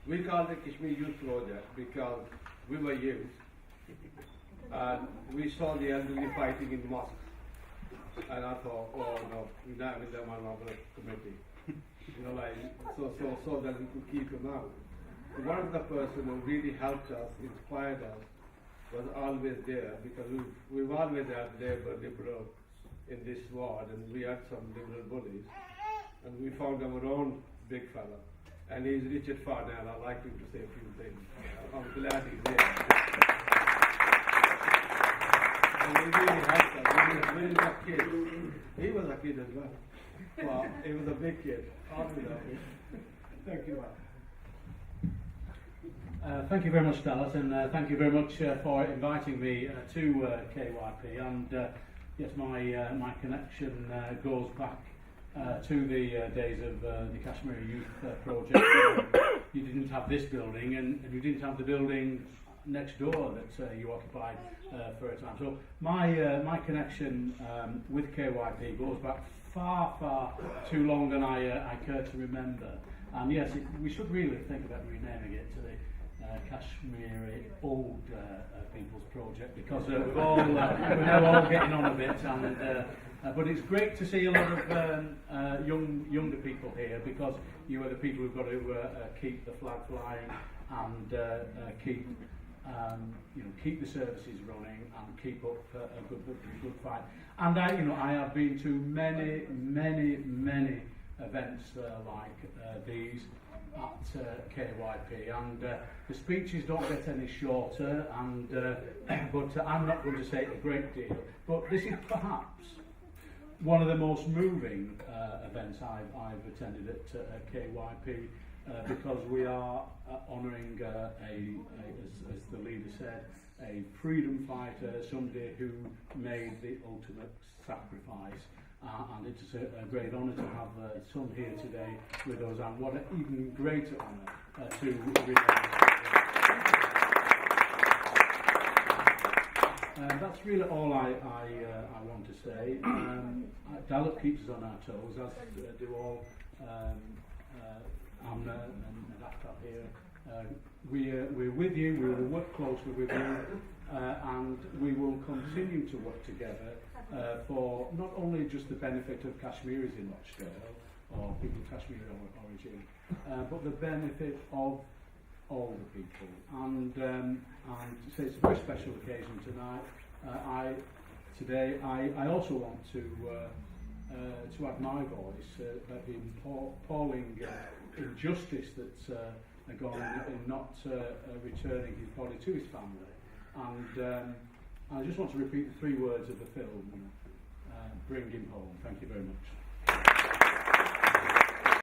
We call it Kashmir Youth Project because we were youth and we saw the elderly fighting in mosques. And I thought, oh no, we're not having them on our committee. So that we could keep them out. One of the person who really helped us, inspired us, was always there because we've always had liberal in this ward, and we had some liberal bullies, and we found our own big fella, and he's Richard Farnell. I'd like him to say a few things. I'm glad he's there. And he really helped us. When he was a kid, he was a kid as well. Well, he was a big kid. Thank you, man. Thank you very much, Dallas, and thank you very much for inviting me to KYP. And yes, my connection goes back to the days of the Kashmir Youth Project. You didn't have this building, and you didn't have the building next door that you occupied for a time. So my connection with KYP goes back far too long than I care to remember. And yes, we should really think about renaming it to the Kashmiri Old People's Project, because we're now all getting on a bit, and but it's great to see a lot of younger people here, because you are the people who've got to keep the flag flying and keep the services running and keep up a good fight. And I have been to many events like these at KYP, and the speeches don't get any shorter, and but I'm not going to say a great deal, but this is perhaps one of the most moving events I've attended at KYP, because we are honouring as the leader said, a freedom fighter, somebody who made the ultimate sacrifice. And it's a great honour to have son here today with us, and what an even greater honour to that's really all I want to say. Dallas keeps us on our toes, as do all Amna and Aftab here. We're with you, we will work closely with you, and we will continue to work together for not only just the benefit of Kashmiris in Rochdale, or people of Kashmiri origin, but the benefit of all the people. And so it's a very special occasion tonight. I also want to add my voice about the appalling injustice that's gone in not returning his body to his family. And I just want to repeat the 3 words of the film: bring him home. Thank you very much.